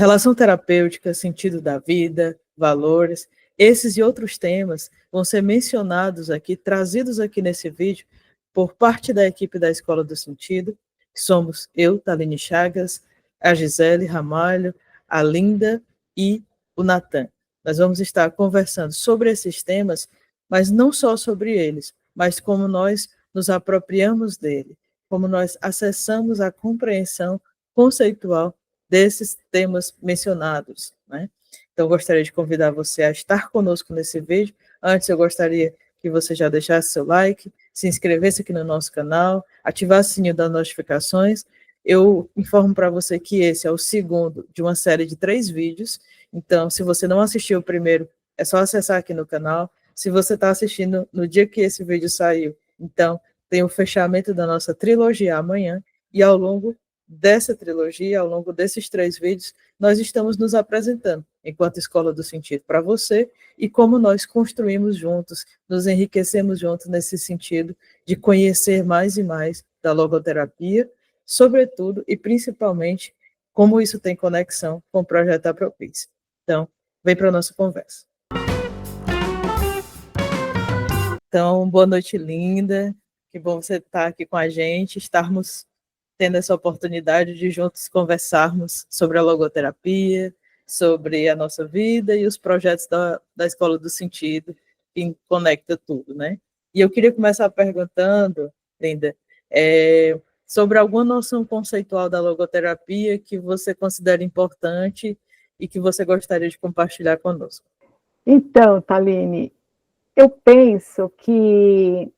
Relação terapêutica, sentido da vida, valores, esses e outros temas vão ser mencionados aqui, trazidos aqui nesse vídeo, por parte da equipe da Escola do Sentido, que somos eu, Taline Chagas, a Gisele Ramalho, a Linda e o Natan. Nós vamos estar conversando sobre esses temas, mas não só sobre eles, mas como nós nos apropriamos dele, como nós acessamos a compreensão conceitual desses temas mencionados, né? Então, eu gostaria de convidar você a estar conosco nesse vídeo. Antes, eu gostaria que você já deixasse seu like, se inscrevesse aqui no nosso canal, ativasse o sininho das notificações. Eu informo para você que esse é o segundo de uma série de 3 vídeos. Então, se você não assistiu o primeiro, é só acessar aqui no canal. Se você está assistindo no dia que esse vídeo saiu, então, tem o fechamento da nossa trilogia amanhã, e ao longo dessa trilogia, ao longo desses 3 vídeos, nós estamos nos apresentando enquanto Escola do Sentido para você e como nós construímos juntos, nos enriquecemos juntos nesse sentido de conhecer mais e mais da logoterapia, sobretudo e principalmente como isso tem conexão com o projeto Apropie-se. Então, vem para a nossa conversa. Então, boa noite, Linda. Que bom você estar aqui com a gente, estarmos tendo essa oportunidade de juntos conversarmos sobre a logoterapia, sobre a nossa vida e os projetos da Escola do Sentido, que conecta tudo, né? E eu queria começar perguntando, Linda, sobre alguma noção conceitual da logoterapia que você considera importante e que você gostaria de compartilhar conosco. Então, Taline, eu penso que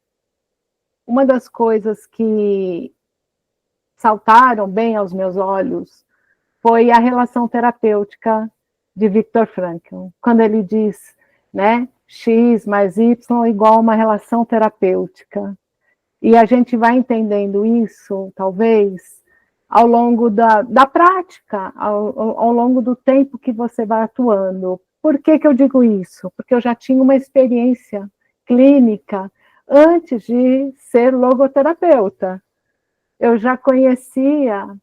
uma das coisas que saltaram bem aos meus olhos foi a relação terapêutica de Viktor Frankl, quando ele diz, né, X mais Y igual a uma relação terapêutica. E a gente vai entendendo isso, talvez, ao longo da prática, ao longo do tempo que você vai atuando. Por que eu digo isso? Porque eu já tinha uma experiência clínica antes de ser logoterapeuta. Eu já conhecia,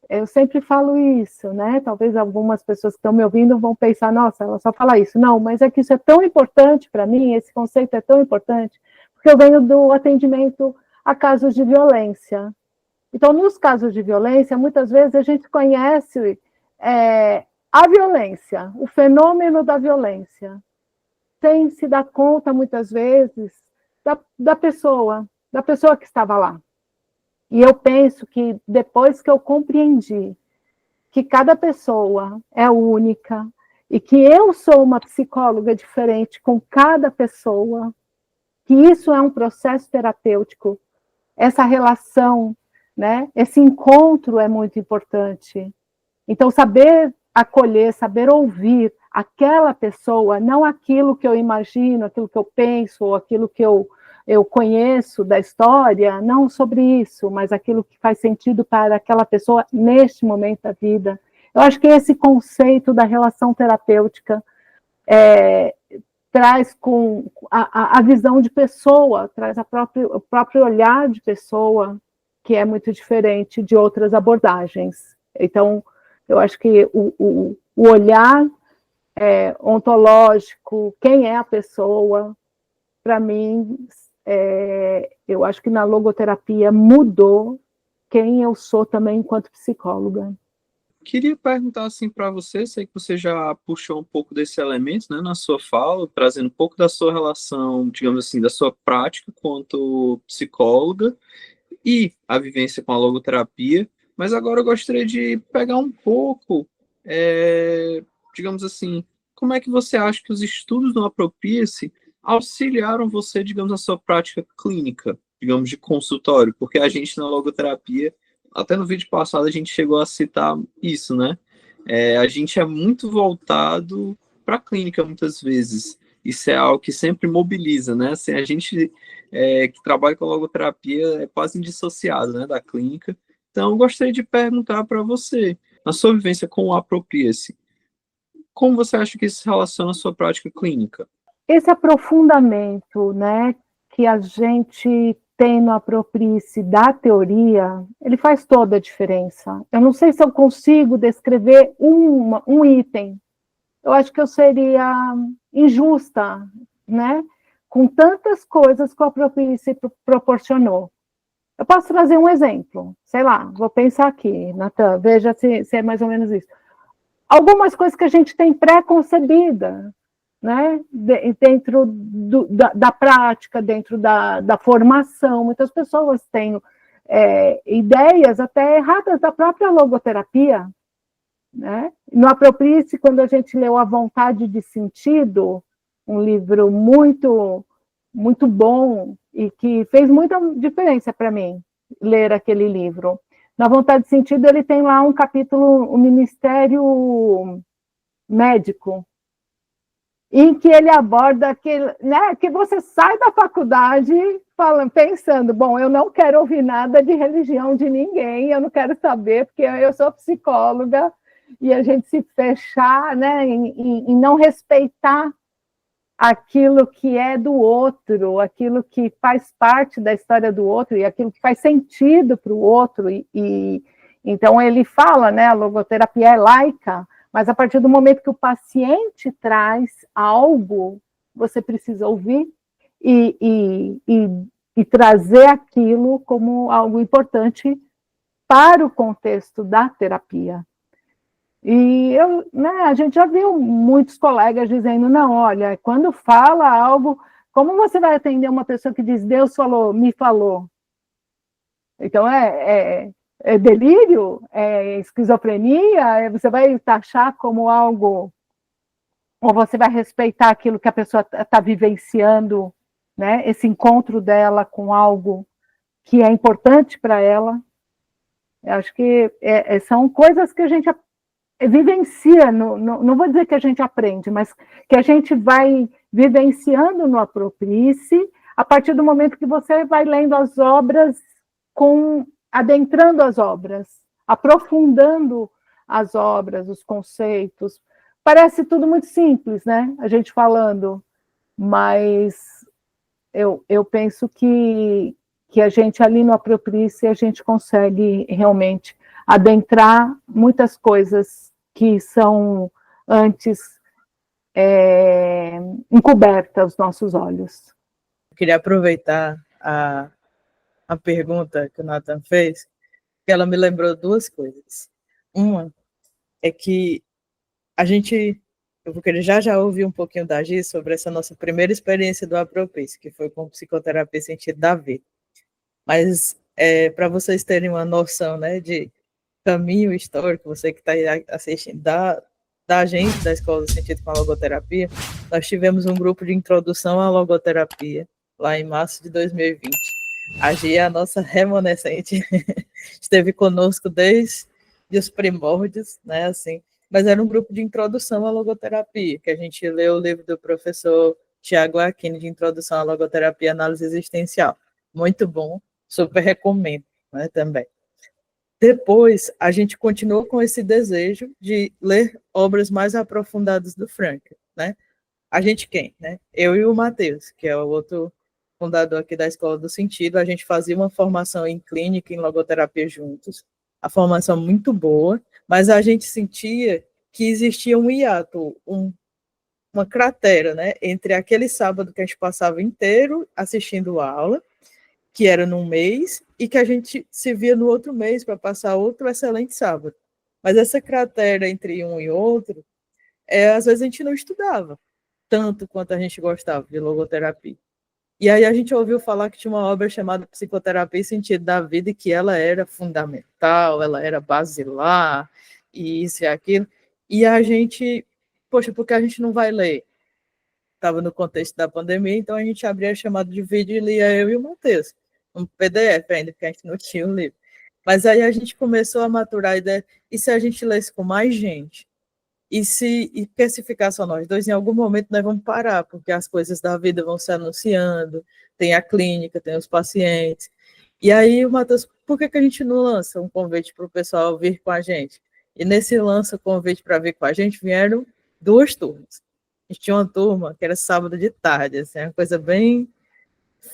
eu sempre falo isso, né? Talvez algumas pessoas que estão me ouvindo vão pensar, nossa, ela só fala isso. Não, mas é que isso é tão importante para mim, esse conceito é tão importante, porque eu venho do atendimento a casos de violência. Então, nos casos de violência, muitas vezes a gente conhece a violência, o fenômeno da violência, sem se dar conta, muitas vezes, da pessoa que estava lá. E eu penso que depois que eu compreendi que cada pessoa é única e que eu sou uma psicóloga diferente com cada pessoa, que isso é um processo terapêutico, essa relação, né, esse encontro é muito importante. Então, saber acolher, saber ouvir aquela pessoa, não aquilo que eu imagino, aquilo que eu penso, ou aquilo que eu conheço da história, não sobre isso, mas aquilo que faz sentido para aquela pessoa neste momento da vida. Eu acho que esse conceito da relação terapêutica traz com a visão de pessoa, traz o próprio olhar de pessoa, que é muito diferente de outras abordagens. Então, eu acho que o olhar ontológico, quem é a pessoa, para mim, eu acho que na logoterapia mudou quem eu sou também enquanto psicóloga. Queria perguntar assim para você, sei que você já puxou um pouco desse elemento, né, na sua fala, trazendo um pouco da sua relação, digamos assim, da sua prática quanto psicóloga e a vivência com a logoterapia, mas agora eu gostaria de pegar um pouco, digamos assim, como é que você acha que os estudos do Apropie-se auxiliaram você, digamos, na sua prática clínica, digamos, de consultório, porque a gente na logoterapia, até no vídeo passado a gente chegou a citar isso, né? A gente é muito voltado para a clínica muitas vezes. Isso é algo que sempre mobiliza, né? Assim, a gente que trabalha com logoterapia é quase indissociado, né, da clínica. Então, eu gostaria de perguntar para você, na sua vivência com o Apropie-se, como você acha que isso se relaciona à sua prática clínica? Esse aprofundamento, né, que a gente tem no Aproprie-se da teoria, ele faz toda a diferença. Eu não sei se eu consigo descrever um item. Eu acho que eu seria injusta, né? Com tantas coisas que o Aproprie-se proporcionou. Eu posso trazer um exemplo, sei lá, vou pensar aqui, Natan, veja se é mais ou menos isso. Algumas coisas que a gente tem pré-concebida, né? Dentro da prática, dentro da formação. Muitas pessoas têm ideias até erradas da própria logoterapia, né? No Aproprie-se, quando a gente leu A Vontade de Sentido, um livro muito, muito bom e que fez muita diferença para mim, ler aquele livro. Na Vontade de Sentido, ele tem lá um capítulo, o Ministério Médico, em que ele aborda aquele, né, que você sai da faculdade pensando, bom, eu não quero ouvir nada de religião de ninguém, eu não quero saber, porque eu sou psicóloga, e a gente se fechar, né, em não respeitar aquilo que é do outro, aquilo que faz parte da história do outro, e aquilo que faz sentido para o outro, então ele fala, né, a logoterapia é laica, mas a partir do momento que o paciente traz algo, você precisa ouvir e trazer aquilo como algo importante para o contexto da terapia. E a gente já viu muitos colegas dizendo, não, olha, quando fala algo, como você vai atender uma pessoa que diz, Deus falou, me falou? Então, é delírio? É esquizofrenia? Você vai taxar como algo, ou você vai respeitar aquilo que a pessoa está vivenciando, né? Esse encontro dela com algo que é importante para ela? Eu acho que são coisas que a gente vivencia, não vou dizer que a gente aprende, mas que a gente vai vivenciando no Aproprie-se a partir do momento que você vai lendo as obras, adentrando as obras, aprofundando as obras, os conceitos. Parece tudo muito simples, né? A gente falando, mas eu penso que a gente ali no Aproprie-se, a gente consegue realmente adentrar muitas coisas que são antes encobertas aos nossos olhos. Eu queria aproveitar a pergunta que o Nathan fez, que ela me lembrou duas coisas. Uma é que eu vou querer já ouvir um pouquinho da Gi sobre essa nossa primeira experiência do Aproprie-se, que foi com psicoterapia sentido da vida. Mas, para vocês terem uma noção, né, de caminho histórico, você que está assistindo, da gente, da Escola do Sentido com a Logoterapia, nós tivemos um grupo de introdução à logoterapia, lá em março de 2020. A Gi é a nossa remanescente, esteve conosco desde os primórdios, né, assim, mas era um grupo de introdução à logoterapia, que a gente leu o livro do professor Tiago Aquino, de Introdução à Logoterapia e Análise Existencial. Muito bom, super recomendo, né, também. Depois, a gente continuou com esse desejo de ler obras mais aprofundadas do Frankl, né? A gente quem, né? Eu e o Matheus, que é o outro fundador aqui da Escola do Sentido, a gente fazia uma formação em clínica, em logoterapia juntos, a formação muito boa, mas a gente sentia que existia um hiato, uma cratera, né? Entre aquele sábado que a gente passava inteiro assistindo aula, que era num mês, e que a gente se via no outro mês para passar outro excelente sábado. Mas essa cratera entre um e outro, às vezes a gente não estudava tanto quanto a gente gostava de logoterapia. E aí a gente ouviu falar que tinha uma obra chamada Psicoterapia e Sentido da Vida, e que ela era fundamental, ela era basilar, e isso e aquilo. E a gente, poxa, por que a gente não vai ler? Estava no contexto da pandemia, então a gente abria a chamada de vídeo e lia eu e o Matheus, um PDF ainda, porque a gente não tinha o livro. Mas aí a gente começou a maturar a ideia, e se a gente lesse com mais gente? E se ficar só nós dois, em algum momento nós vamos parar, porque as coisas da vida vão se anunciando, tem a clínica, tem os pacientes. E aí o Matheus, por que a gente não lança um convite para o pessoal vir com a gente? E nesse lança convite para vir com a gente, vieram 2 turmas. A gente tinha uma turma que era sábado de tarde, assim, uma coisa bem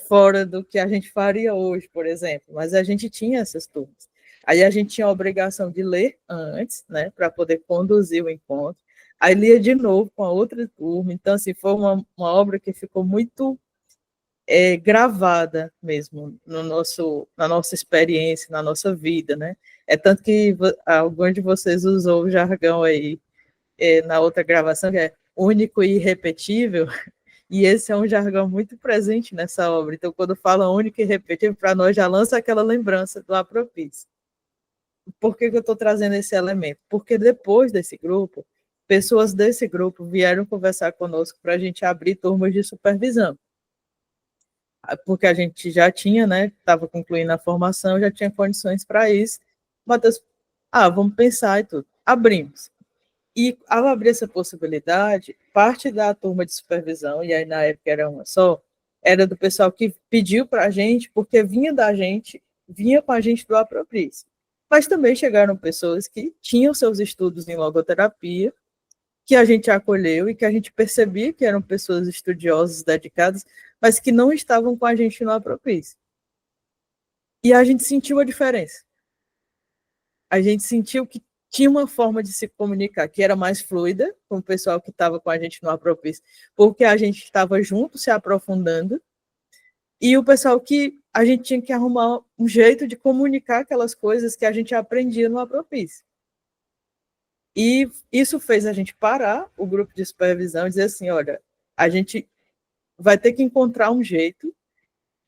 fora do que a gente faria hoje, por exemplo, mas a gente tinha essas turmas. Aí a gente tinha a obrigação de ler antes, né, para poder conduzir o encontro, aí lia de novo com a outra turma, então, assim, foi uma obra que ficou muito gravada mesmo na nossa experiência, na nossa vida, né, é tanto que algum de vocês usou o jargão aí na outra gravação, que é único e irrepetível, e esse é um jargão muito presente nessa obra. Então, quando fala único e repetível, para nós já lança aquela lembrança do Apropis. Por que eu estou trazendo esse elemento? Porque depois desse grupo, pessoas desse grupo vieram conversar conosco para a gente abrir turmas de supervisão. Porque a gente já tinha, né, estava concluindo a formação, já tinha condições para isso. Matheus, vamos pensar e tudo. Abrimos. E ao abrir essa possibilidade, parte da turma de supervisão, e aí na época era uma só, era do pessoal que pediu para a gente, porque vinha da gente, vinha com a gente do Apropris. Mas também chegaram pessoas que tinham seus estudos em logoterapia, que a gente acolheu e que a gente percebia que eram pessoas estudiosas, dedicadas, mas que não estavam com a gente no Apropris. E a gente sentiu a diferença. A gente sentiu que tinha uma forma de se comunicar que era mais fluida com o pessoal que estava com a gente no Apropis, porque a gente estava junto, se aprofundando, e o pessoal que a gente tinha que arrumar um jeito de comunicar aquelas coisas que a gente aprendia no Apropis. E isso fez a gente parar o grupo de supervisão e dizer assim, olha, a gente vai ter que encontrar um jeito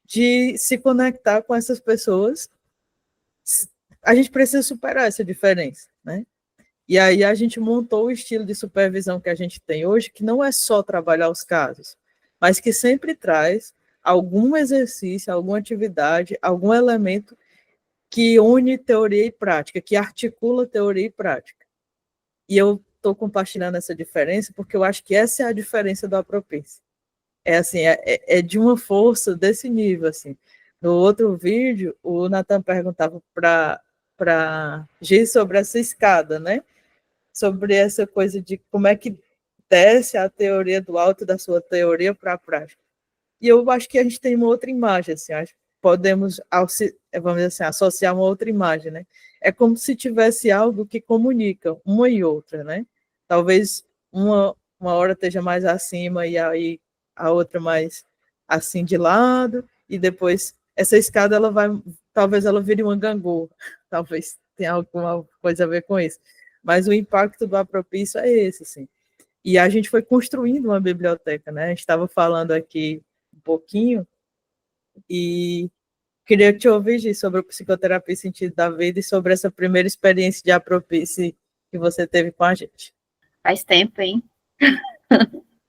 de se conectar com essas pessoas, a gente precisa superar essa diferença, né? E aí a gente montou o estilo de supervisão que a gente tem hoje, que não é só trabalhar os casos, mas que sempre traz algum exercício, alguma atividade, algum elemento que une teoria e prática, que articula teoria e prática. E eu estou compartilhando essa diferença porque eu acho que essa é a diferença do Apropis. É assim, é de uma força desse nível, assim. No outro vídeo, o Nathan perguntava para Gi sobre essa escada, né? Sobre essa coisa de como é que desce a teoria do alto da sua teoria para a prática. E eu acho que a gente tem uma outra imagem, assim, acho que podemos, vamos dizer assim, associar uma outra imagem, né? É como se tivesse algo que comunica uma e outra, né? Talvez uma hora esteja mais acima e aí a outra mais assim de lado, e depois essa escada ela vai, talvez ela vire uma gangorra, talvez tenha alguma coisa a ver com isso. Mas o impacto do Apropício é esse, assim. E a gente foi construindo uma biblioteca, né? A gente estava falando aqui um pouquinho e queria te ouvir, Gi, sobre o psicoterapia e sentido da vida e sobre essa primeira experiência de Apropício que você teve com a gente. Faz tempo, hein?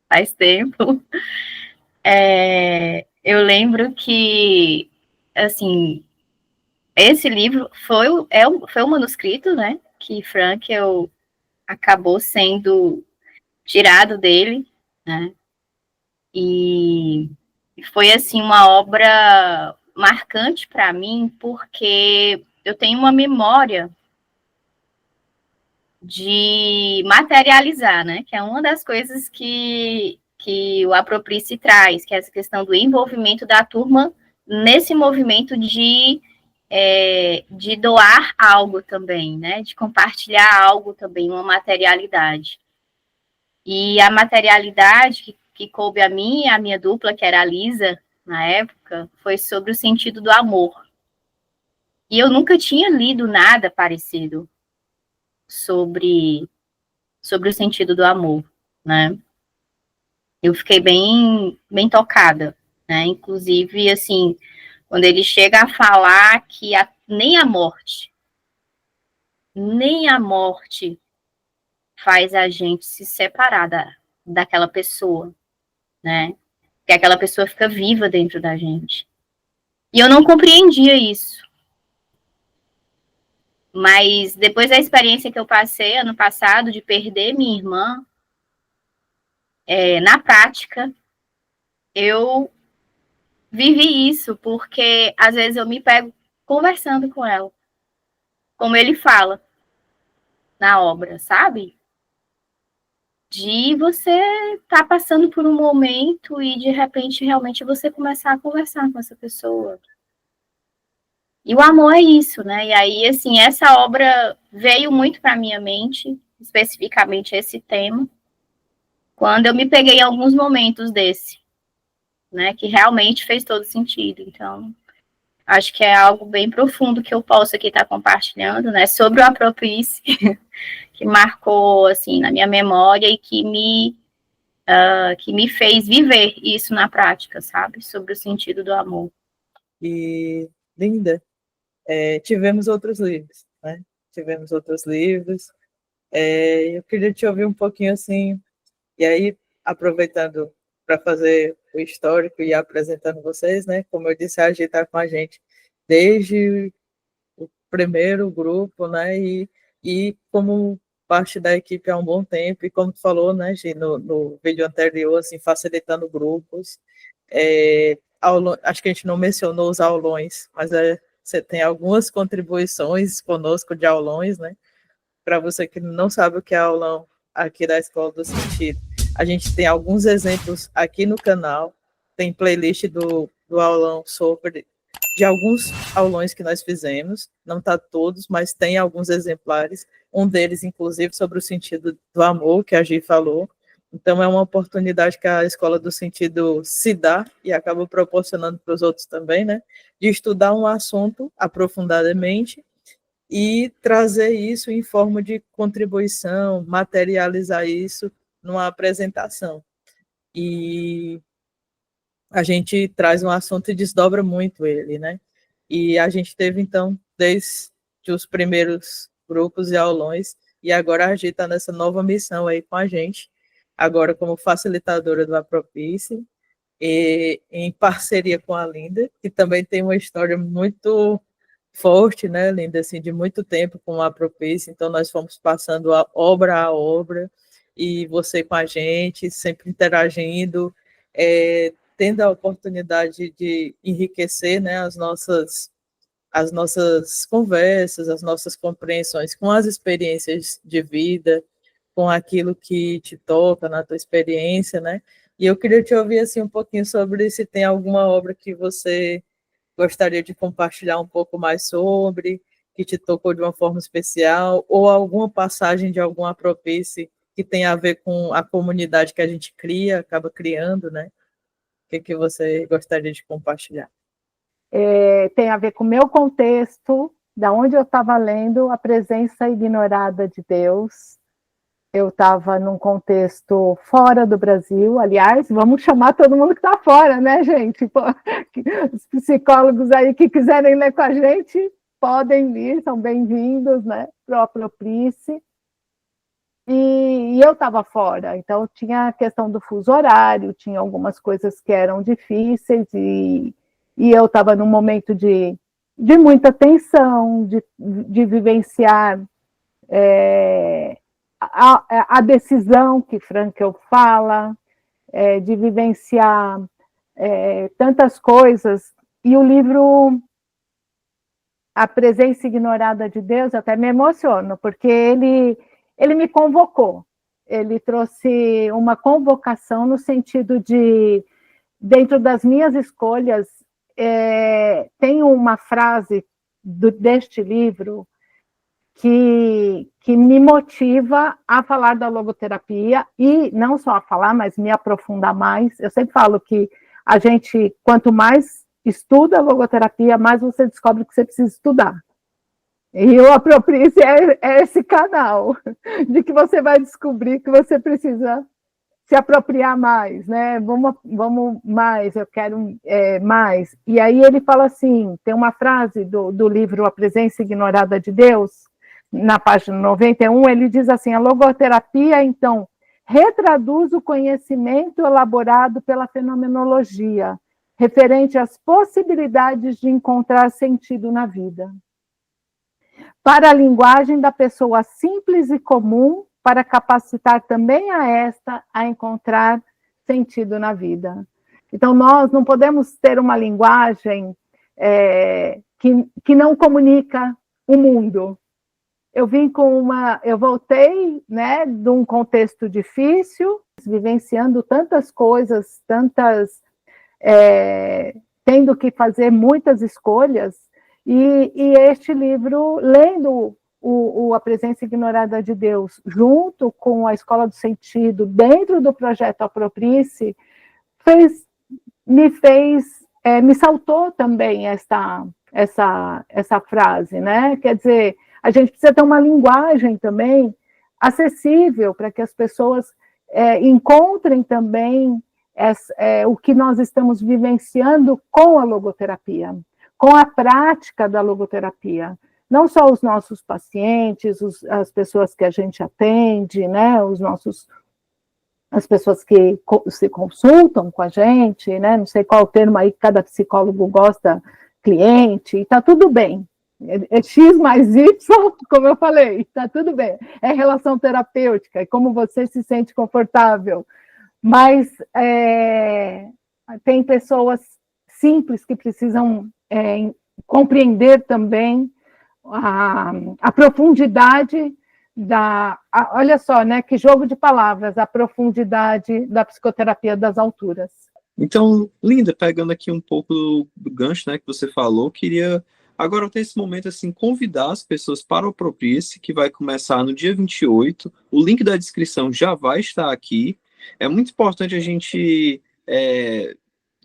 Faz tempo. Eu lembro que, assim, esse livro foi o manuscrito, né? Que Frankl acabou sendo tirado dele, né? E foi, assim, uma obra marcante para mim, porque eu tenho uma memória de materializar, né? Que é uma das coisas que o Aproprice traz, que é essa questão do envolvimento da turma nesse movimento de doar algo também, né? De compartilhar algo também, uma materialidade. E a materialidade que coube a mim e a minha dupla, que era a Lisa, na época, foi sobre o sentido do amor. E eu nunca tinha lido nada parecido sobre o sentido do amor, né? Eu fiquei bem tocada, né? Inclusive, assim, quando ele chega a falar que nem a morte faz a gente se separar daquela pessoa, né? Que aquela pessoa fica viva dentro da gente. E eu não compreendia isso. Mas depois da experiência que eu passei ano passado de perder minha irmã, na prática, eu vivi isso, porque às vezes eu me pego conversando com ela, como ele fala na obra, sabe? de você estar passando por um momento e, de repente, realmente você começar a conversar com essa pessoa. E o amor é isso, né? E aí, assim, essa obra veio muito para minha mente, especificamente esse tema, quando eu me peguei em alguns momentos desse, né? Que realmente fez todo sentido. Então, acho que é algo bem profundo que eu posso aqui estar compartilhando, né? Sobre o Aproprice, que marcou, assim, na minha memória e que me fez viver isso na prática, sabe? Sobre o sentido do amor. E, Linda, tivemos outros livros, né? Tivemos outros livros. Eu queria te ouvir um pouquinho assim, e aí, aproveitando para fazer o histórico e apresentando vocês, né? Como eu disse, a Gi está com a gente desde o primeiro grupo, né? E como parte da equipe há um bom tempo, e como tu falou, né, Gi, no vídeo anterior, assim, facilitando grupos. Acho que a gente não mencionou os aulões, mas você tem algumas contribuições conosco de aulões, né? Para você que não sabe o que é aulão aqui da Escola do Sentido, a gente tem alguns exemplos aqui no canal, tem playlist do aulão de alguns aulões que nós fizemos, não está todos, mas tem alguns exemplares, um deles, inclusive, sobre o sentido do amor, que a Gi falou. Então, é uma oportunidade que a Escola do Sentido se dá e acaba proporcionando para os outros também, né? De estudar um assunto aprofundadamente e trazer isso em forma de contribuição, materializar isso numa apresentação. E a gente traz um assunto e desdobra muito ele, né? E a gente teve, então, desde os primeiros grupos e aulões, e agora a gente está nessa nova missão aí com a gente, agora como facilitadora do Apropice, e em parceria com a Linda, que também tem uma história muito forte, né, Linda, assim, de muito tempo com a Apropice, então nós fomos passando a obra, e você com a gente, sempre interagindo, tendo a oportunidade de enriquecer, né, as nossas conversas, as nossas compreensões com as experiências de vida, com aquilo que te toca na tua experiência, né? E eu queria te ouvir assim um pouquinho sobre se tem alguma obra que você gostaria de compartilhar um pouco mais sobre, que te tocou de uma forma especial, ou alguma passagem de alguma Apropice que tem a ver com a comunidade que a gente cria, acaba criando, né? O que você gostaria de compartilhar? Tem a ver com o meu contexto, da onde eu estava lendo a presença ignorada de Deus. Eu estava num contexto fora do Brasil, aliás, vamos chamar todo mundo que está fora, né, gente? Pô, os psicólogos aí que quiserem ler com a gente, podem vir, são bem-vindos, né, para o Aproprice. E eu estava fora, então tinha a questão do fuso horário, tinha algumas coisas que eram difíceis, e eu estava num momento de muita tensão, de vivenciar a decisão que Frankl fala, de vivenciar tantas coisas, e o livro A Presença Ignorada de Deus, até me emociono, porque ele me convocou, ele trouxe uma convocação no sentido de, dentro das minhas escolhas, tem uma frase deste livro que me motiva a falar da logoterapia, e não só a falar, mas me aprofundar mais. Eu sempre falo que a gente, quanto mais estuda a logoterapia, mais você descobre que você precisa estudar. E o Aproprice é esse canal de que você vai descobrir que você precisa se apropriar mais, né? Vamos mais, eu quero mais. E aí ele fala assim, tem uma frase do livro A Presença Ignorada de Deus, na página 91, ele diz assim: a logoterapia, então, retraduz o conhecimento elaborado pela fenomenologia, referente às possibilidades de encontrar sentido na vida, para a linguagem da pessoa simples e comum, para capacitar também a esta a encontrar sentido na vida. Então, nós não podemos ter uma linguagem que não comunica o mundo. eu voltei, né, de um contexto difícil, vivenciando tantas coisas, tendo que fazer muitas escolhas, e este livro, lendo A Presença Ignorada de Deus, junto com a Escola do Sentido, dentro do projeto Aproprie-se, me saltou também essa frase, né? Quer dizer, a gente precisa ter uma linguagem também acessível para que as pessoas encontrem também o que nós estamos vivenciando com a logoterapia, com a prática da logoterapia. Não só os nossos pacientes, as pessoas que a gente atende, né, as pessoas que se consultam com a gente, né, não sei qual o termo aí que cada psicólogo gosta, cliente, e está tudo bem. É X mais Y, como eu falei, está tudo bem. É relação terapêutica, é como você se sente confortável. Mas tem pessoas simples que precisam compreender também a profundidade olha só, né, que jogo de palavras, a profundidade da psicoterapia das alturas. Então, Linda, pegando aqui um pouco do gancho, né, que você falou, queria agora ter esse momento assim, convidar as pessoas para o Aproprie-se, que vai começar no dia 28. O link da descrição já vai estar aqui. É muito importante a gente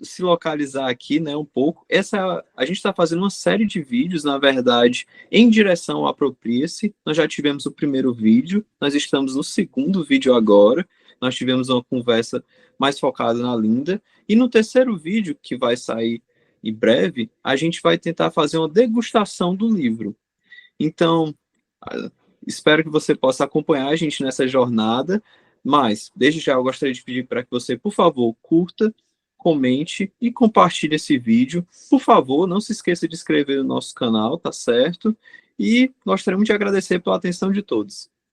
se localizar aqui, né, um pouco. A gente está fazendo uma série de vídeos, na verdade, em direção ao Aproprie-se. Nós já tivemos o primeiro vídeo, nós estamos no segundo vídeo agora. Nós tivemos uma conversa mais focada na Linda. E no terceiro vídeo, que vai sair em breve, a gente vai tentar fazer uma degustação do livro. Então, espero que você possa acompanhar a gente nessa jornada, mas, desde já, eu gostaria de pedir para que você, por favor, curta, comente e compartilhe esse vídeo. Por favor, não se esqueça de inscrever no nosso canal, tá certo? E gostaríamos de agradecer pela atenção de todos.